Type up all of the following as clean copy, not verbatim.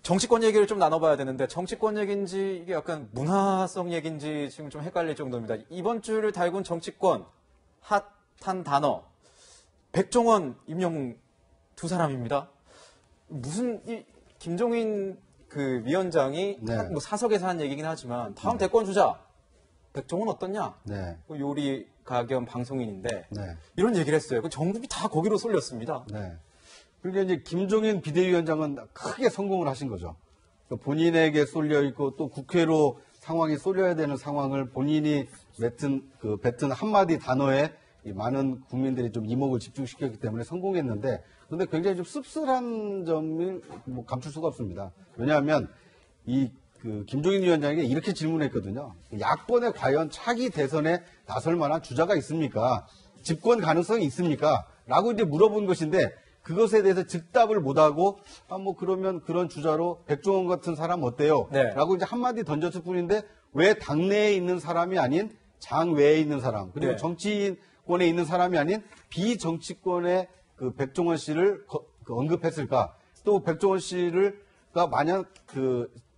정치권 얘기를 좀 나눠봐야 되는데 정치권 얘기인지 이게 약간 문화성 얘기인지 지금 좀 헷갈릴 정도입니다. 이번 주를 달군 정치권 핫한 단어 백종원, 임영웅 두 사람입니다. 무슨 김종인 그 위원장이 뭐 사석에서 한 얘기긴 하지만 다음 대권 주자 백종원 어떻냐? 요리 가겸 방송인인데 이런 얘기를 했어요. 그 전국이 다 거기로 쏠렸습니다. 그러니까 이제 김종인 비대위원장은 크게 성공을 하신 거죠. 본인에게 쏠려 있고 또 국회로 상황이 쏠려야 되는 상황을 본인이 뱉은 한마디 단어에 많은 국민들이 좀 이목을 집중시켰기 때문에 성공했는데, 그런데 굉장히 좀 씁쓸한 점을 뭐 감출 수가 없습니다. 왜냐하면 김종인 위원장에게 이렇게 질문했거든요. 야권에 과연 차기 대선에 나설 만한 주자가 있습니까? 집권 가능성이 있습니까? 라고 이제 물어본 것인데, 그것에 대해서 즉답을 못하고, 그러면 그런 주자로 백종원 같은 사람 어때요? 라고 이제 한마디 던졌을 뿐인데, 왜 당내에 있는 사람이 아닌 장외에 있는 사람, 그리고 정치인권에 있는 사람이 아닌 비정치권의 그 백종원 씨를 언급했을까? 또 백종원 씨가 만약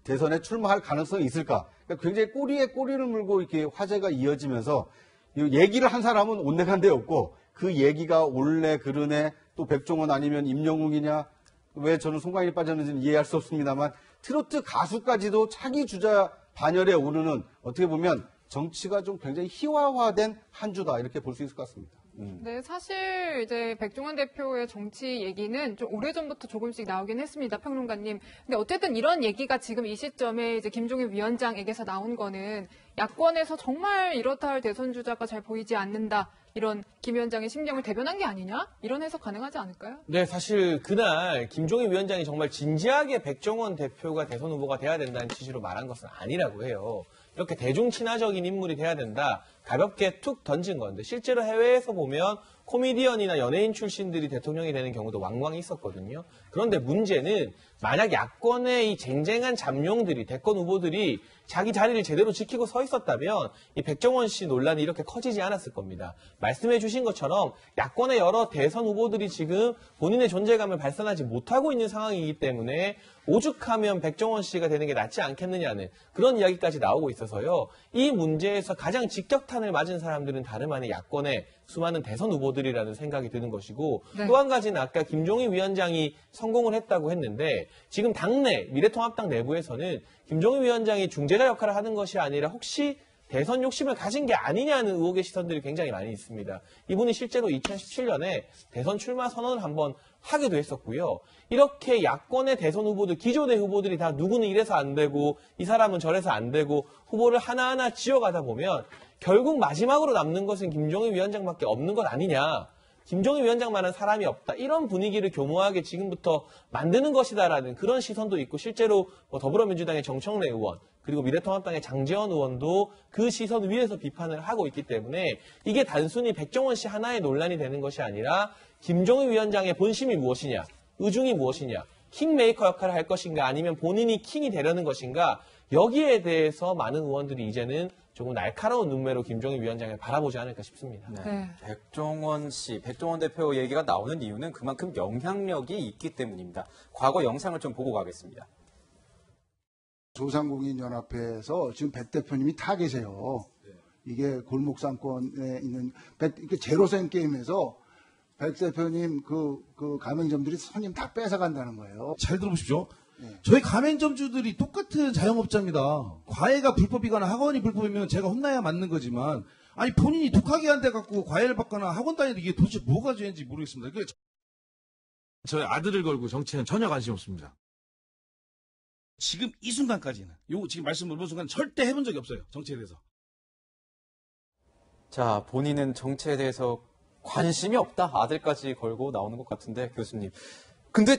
대선에 출마할 가능성이 있을까? 그러니까 굉장히 꼬리에 꼬리를 물고 이렇게 화제가 이어지면서, 얘기를 한 사람은 온데간데 없고, 그 얘기가 옳네, 그르네, 또 백종원 아니면 임영웅이냐, 왜 저는 송강이 빠졌는지는 이해할 수 없습니다만, 트로트 가수까지도 차기 주자 반열에 오르는, 어떻게 보면 정치가 좀 굉장히 희화화된 한 주다, 이렇게 볼 수 있을 것 같습니다. 네, 사실 이제 백종원 대표의 정치 얘기는 좀 오래전부터 조금씩 나오긴 했습니다, 평론가님. 근데 어쨌든 이런 얘기가 지금 이 시점에 이제 김종인 위원장에게서 나온 거는 야권에서 정말 이렇다 할 대선 주자가 잘 보이지 않는다, 이런 김 위원장의 심경을 대변한 게 아니냐? 이런 해석 가능하지 않을까요? 네, 사실 그날 김종인 위원장이 정말 진지하게 백종원 대표가 대선 후보가 돼야 된다는 취지로 말한 것은 아니라고 해요. 이렇게 대중 친화적인 인물이 돼야 된다, 가볍게 툭 던진 건데, 실제로 해외에서 보면 코미디언이나 연예인 출신들이 대통령이 되는 경우도 왕왕 있었거든요. 그런데 문제는 만약 야권의 이 쟁쟁한 잠룡들이, 대권 후보들이 자기 자리를 제대로 지키고 서 있었다면 이 백종원 씨 논란이 이렇게 커지지 않았을 겁니다. 말씀해 주신 것처럼 야권의 여러 대선 후보들이 지금 본인의 존재감을 발산하지 못하고 있는 상황이기 때문에 오죽하면 백종원 씨가 되는 게 낫지 않겠느냐는 그런 이야기까지 나오고 있어서요. 이 문제에서 가장 직격탄을 맞은 사람들은 다름 아닌 야권의 수많은 대선 후보들이라는 생각이 드는 것이고, 또 한 가지는 아까 김종인 위원장이 성공을 했다고 했는데, 지금 당내 미래통합당 내부에서는 김종인 위원장이 중재자 역할을 하는 것이 아니라 혹시 대선 욕심을 가진 게 아니냐는 의혹의 시선들이 굉장히 많이 있습니다. 이분이 실제로 2017년에 대선 출마 선언을 한번 하기도 했었고요. 이렇게 야권의 대선 후보들, 기존의 후보들이 다 누구는 이래서 안 되고 이 사람은 저래서 안 되고 후보를 하나하나 지어가다 보면 결국 마지막으로 남는 것은 김종인 위원장밖에 없는 것 아니냐. 김종인 위원장만한 사람이 없다. 이런 분위기를 교묘하게 지금부터 만드는 것이다라는 그런 시선도 있고, 실제로 더불어민주당의 정청래 의원, 그리고 미래통합당의 장제원 의원도 그 시선 위에서 비판을 하고 있기 때문에 이게 단순히 백종원 씨 하나의 논란이 되는 것이 아니라 김종인 위원장의 본심이 무엇이냐, 의중이 무엇이냐, 킹메이커 역할을 할 것인가, 아니면 본인이 킹이 되려는 것인가, 여기에 대해서 많은 의원들이 이제는 조금 날카로운 눈매로 김종인 위원장을 바라보지 않을까 싶습니다. 백종원 씨, 백종원 대표 얘기가 나오는 이유는 그만큼 영향력이 있기 때문입니다. 과거 영상을 좀 보고 가겠습니다. 소상공인연합회에서 지금 백 대표님이 타 계세요. 이게 골목상권에 있는 제로센 게임에서 백 대표님 그 가맹점들이 손님 다 뺏어간다는 거예요. 잘 들어보십시오. 저희 가맹점주들이 똑같은 자영업자입니다. 과외가 불법이거나 학원이 불법이면 제가 혼나야 맞는 거지만, 아니 본인이 독하게 한 데 갖고 과외를 받거나 학원 다니는 이게 도대체 뭐가 죄인지 모르겠습니다. 저희 아들을 걸고 정치에는 전혀 관심 없습니다. 지금 이 순간까지는, 지금 말씀 물어본 순간 절대 해본 적이 없어요. 정치에 대해서. 자, 본인은 정치에 대해서 관심이 없다. 아들까지 걸고 나오는 것 같은데, 교수님. 근데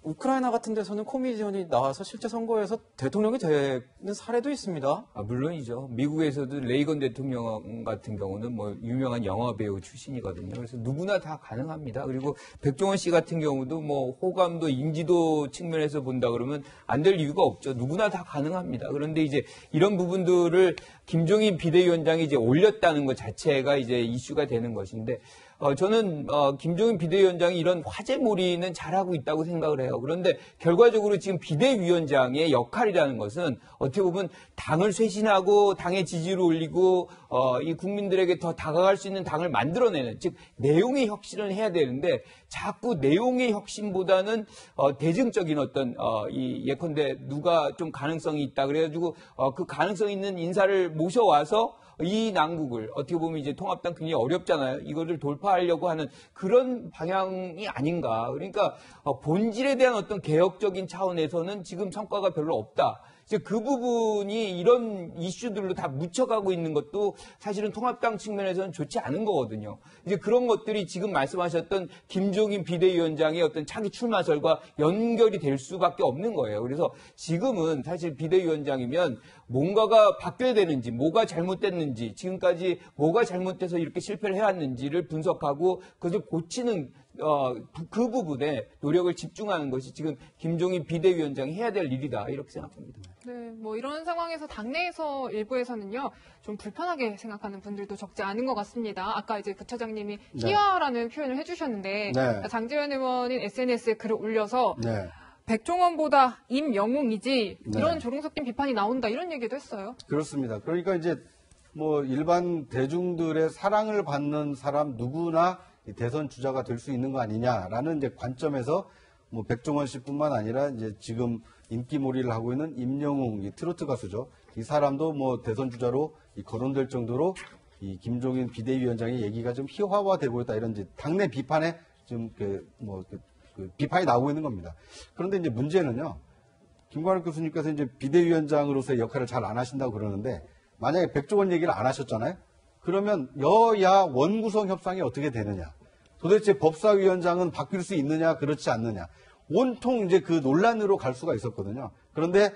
우크라이나 같은 데서는 코미디언이 나와서 실제 선거에서 대통령이 되는 사례도 있습니다. 물론이죠. 미국에서도 레이건 대통령 같은 경우는 유명한 영화 배우 출신이거든요. 그래서 누구나 다 가능합니다. 그리고 백종원 씨 같은 경우도 호감도 인지도 측면에서 본다 그러면 안 될 이유가 없죠. 누구나 다 가능합니다. 그런데 이제 이런 부분들을 김종인 비대위원장이 이제 올렸다는 것 자체가 이제 이슈가 되는 것인데, 저는 김종인 비대위원장이 이런 화제몰이는 잘하고 있다고 생각을 해요. 그런데 결과적으로 지금 비대위원장의 역할이라는 것은 어떻게 보면 당을 쇄신하고 당의 지지를 올리고 이 국민들에게 더 다가갈 수 있는 당을 만들어내는, 즉 내용의 혁신을 해야 되는데 자꾸 내용의 혁신보다는 대증적인 어떤 이 예컨대 누가 좀 가능성이 있다 그래가지고 그 가능성 있는 인사를 모셔와서 이 난국을 어떻게 보면 이제 통합당 굉장히 어렵잖아요. 이거를 돌파하려고 하는 그런 방향이 아닌가. 그러니까 본질에 대한 어떤 개혁적인 차원에서는 지금 성과가 별로 없다. 이제 그 부분이 이런 이슈들로 다 묻혀가고 있는 것도 사실은 통합당 측면에서는 좋지 않은 거거든요. 이제 그런 것들이 지금 말씀하셨던 김종인 비대위원장의 어떤 차기 출마설과 연결이 될 수밖에 없는 거예요. 그래서 지금은 사실 비대위원장이면 뭔가가 바뀌어야 되는지, 뭐가 잘못됐는지, 지금까지 뭐가 잘못돼서 이렇게 실패를 해왔는지를 분석하고 그것을 고치는 그 부분에 노력을 집중하는 것이 지금 김종인 비대위원장이 해야 될 일이다, 이렇게 생각합니다. 네, 뭐 이런 상황에서 당내에서 일부에서는요, 좀 불편하게 생각하는 분들도 적지 않은 것 같습니다. 아까 이제 부처장님이 희화라는 표현을 해주셨는데, 네. 장제원 의원인 SNS에 글을 올려서 네. 백종원보다 임영웅이지 네. 이런 조롱 섞인 비판이 나온다 이런 얘기도 했어요. 그렇습니다. 그러니까 이제 뭐 일반 대중들의 사랑을 받는 사람 누구나 이 대선 주자가 될 수 있는 거 아니냐라는 이제 관점에서 뭐 백종원 씨뿐만 아니라 이제 지금 인기몰이를 하고 있는 임영웅 이 트로트 가수죠. 이 사람도 뭐 대선 주자로 거론될 정도로 이 김종인 비대위원장의 얘기가 좀 희화화되고 있다, 이런 이제 당내 비판에 좀 비판이 나오고 있는 겁니다. 그런데 이제 문제는요, 김관욱 교수님께서 이제 비대위원장으로서의 역할을 잘 안 하신다고 그러는데, 만약에 백종원 얘기를 안 하셨잖아요? 그러면 여야 원구성 협상이 어떻게 되느냐? 도대체 법사위원장은 바뀔 수 있느냐, 그렇지 않느냐? 온통 이제 그 논란으로 갈 수가 있었거든요. 그런데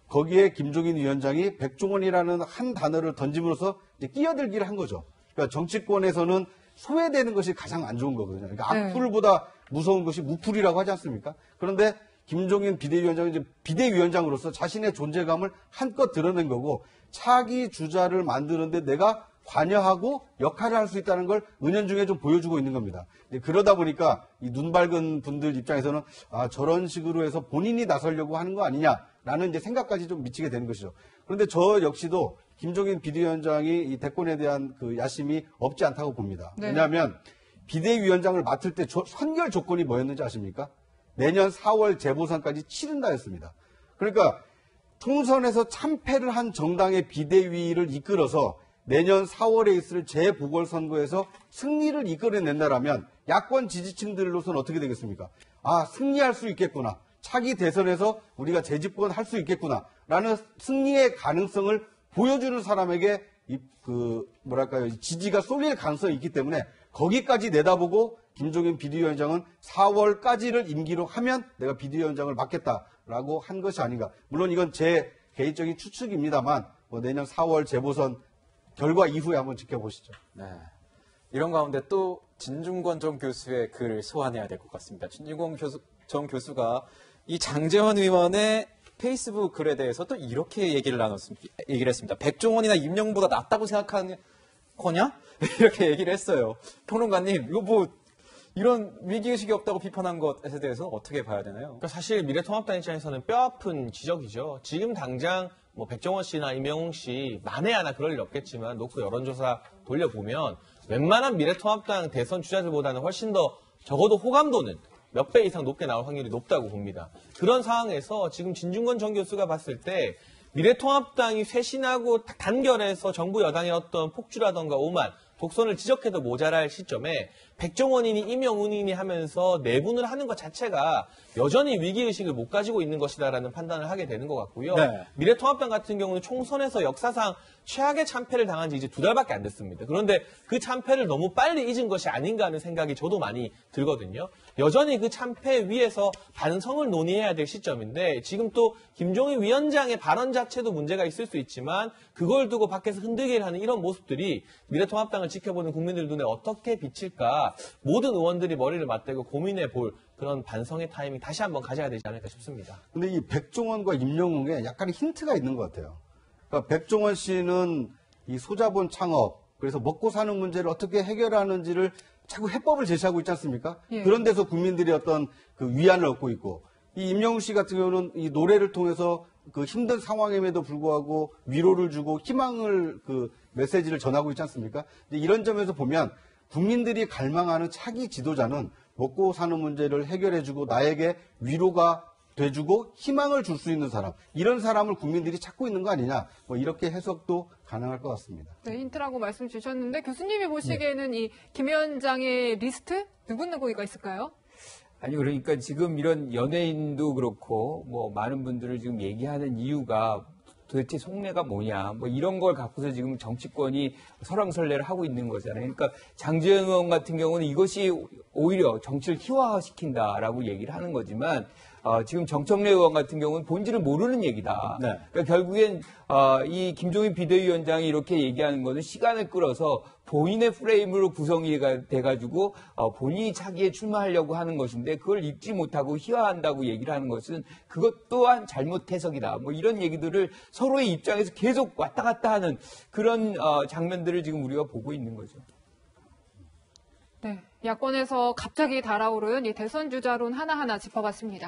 거기에 김종인 위원장이 백종원이라는 한 단어를 던짐으로써 이제 끼어들기를 한 거죠. 그러니까 정치권에서는 소외되는 것이 가장 안 좋은 거거든요. 그러니까 악플보다 무서운 것이 무풀이라고 하지 않습니까? 그런데 김종인 비대위원장은 이제 비대위원장으로서 자신의 존재감을 한껏 드러낸 거고, 차기 주자를 만드는데 내가 관여하고 역할을 할 수 있다는 걸 은연중에 좀 보여주고 있는 겁니다. 그러다 보니까 이 눈 밝은 분들 입장에서는 저런 식으로 해서 본인이 나서려고 하는 거 아니냐라는 이제 생각까지 좀 미치게 되는 것이죠. 그런데 저 역시도 김종인 비대위원장이 이 대권에 대한 그 야심이 없지 않다고 봅니다. 네. 왜냐하면 비대위원장을 맡을 때 선결 조건이 뭐였는지 아십니까? 내년 4월 재보선까지 치른다 였습니다. 그러니까 총선에서 참패를 한 정당의 비대위를 이끌어서 내년 4월에 있을 재보궐선거에서 승리를 이끌어낸다라면 야권 지지층들로서는 어떻게 되겠습니까? 승리할 수 있겠구나. 차기 대선에서 우리가 재집권할 수 있겠구나라는 승리의 가능성을 보여주는 사람에게 지지가 쏠릴 가능성이 있기 때문에 거기까지 내다보고 김종인 비대위원장은 4월까지를 임기로 하면 내가 비대위원장을 맡겠다라고 한 것이 아닌가. 물론 이건 제 개인적인 추측입니다만 내년 4월 재보선 결과 이후에 한번 지켜보시죠. 네. 이런 가운데 또 진중권 전 교수의 글을 소환해야 될 것 같습니다. 진중권 전 교수가 이 장제원 의원의 페이스북 글에 대해서 또 이렇게 얘기를 했습니다. 백종원이나 임영웅보다 낫다고 생각하는 거냐? 이렇게 얘기를 했어요. 평론가님, 이거 뭐 이런 위기의식이 없다고 비판한 것에 대해서 어떻게 봐야 되나요? 그러니까 사실 미래통합당 입장에서는 뼈아픈 지적이죠. 지금 당장 뭐 백종원 씨나 임영웅 씨 만에 하나 그럴 일 없겠지만 놓고 여론조사 돌려보면 웬만한 미래통합당 대선 주자들보다는 훨씬 더 적어도 호감도는 몇 배 이상 높게 나올 확률이 높다고 봅니다. 그런 상황에서 지금 진중권 전 교수가 봤을 때 미래통합당이 쇄신하고 단결해서 정부 여당의 어떤 폭주라던가 오만, 독선을 지적해도 모자랄 시점에 백종원이니 임영웅이니 하면서 내분을 하는 것 자체가 여전히 위기의식을 못 가지고 있는 것이다라는 판단을 하게 되는 것 같고요. 네. 미래통합당 같은 경우는 총선에서 역사상 최악의 참패를 당한 지 이제 2달밖에 안 됐습니다. 그런데 그 참패를 너무 빨리 잊은 것이 아닌가 하는 생각이 저도 많이 들거든요. 여전히 그 참패 위에서 반성을 논의해야 될 시점인데 지금 또 김종인 위원장의 발언 자체도 문제가 있을 수 있지만 그걸 두고 밖에서 흔들기를 하는 이런 모습들이 미래통합당을 지켜보는 국민들 눈에 어떻게 비칠까 모든 의원들이 머리를 맞대고 고민해 볼 그런 반성의 타이밍 다시 한번 가져야 되지 않을까 싶습니다. 근데 이 백종원과 임영웅에 약간의 힌트가 있는 것 같아요. 그러니까 백종원 씨는 이 소자본 창업, 그래서 먹고 사는 문제를 어떻게 해결하는지를 자꾸 해법을 제시하고 있지 않습니까? 예. 그런 데서 국민들이 어떤 그 위안을 얻고 있고, 이 임영웅 씨 같은 경우는 이 노래를 통해서 그 힘든 상황임에도 불구하고 위로를 주고 희망을 그 메시지를 전하고 있지 않습니까? 이제 이런 점에서 보면 국민들이 갈망하는 차기 지도자는 먹고 사는 문제를 해결해주고 나에게 위로가 돼주고 희망을 줄 수 있는 사람, 이런 사람을 국민들이 찾고 있는 거 아니냐, 뭐 이렇게 해석도 가능할 것 같습니다. 네, 힌트라고 말씀 주셨는데 교수님이 보시기에는 이 김 위원장의 리스트 누구누구가 있을까요? 아니 그러니까 지금 이런 연예인도 그렇고 뭐 많은 분들을 지금 얘기하는 이유가 도대체 속내가 뭐냐 뭐 이런 걸 갖고서 지금 정치권이 설왕설래를 하고 있는 거잖아요. 그러니까 장제원 의원 같은 경우는 이것이 오히려 정치를 희화화시킨다라고 얘기를 하는 거지만 지금 정청래 의원 같은 경우는 본질을 모르는 얘기다. 네. 그러니까 결국엔 이 김종인 비대위원장이 이렇게 얘기하는 거는 시간을 끌어서 본인의 프레임으로 구성이 돼가지고 본인이 차기에 출마하려고 하는 것인데 그걸 읽지 못하고 희화한다고 얘기를 하는 것은 그것 또한 잘못 해석이다. 뭐 이런 얘기들을 서로의 입장에서 계속 왔다 갔다 하는 그런 장면들을 지금 우리가 보고 있는 거죠. 네, 야권에서 갑자기 달아오른 이 대선 주자론 하나하나 짚어봤습니다.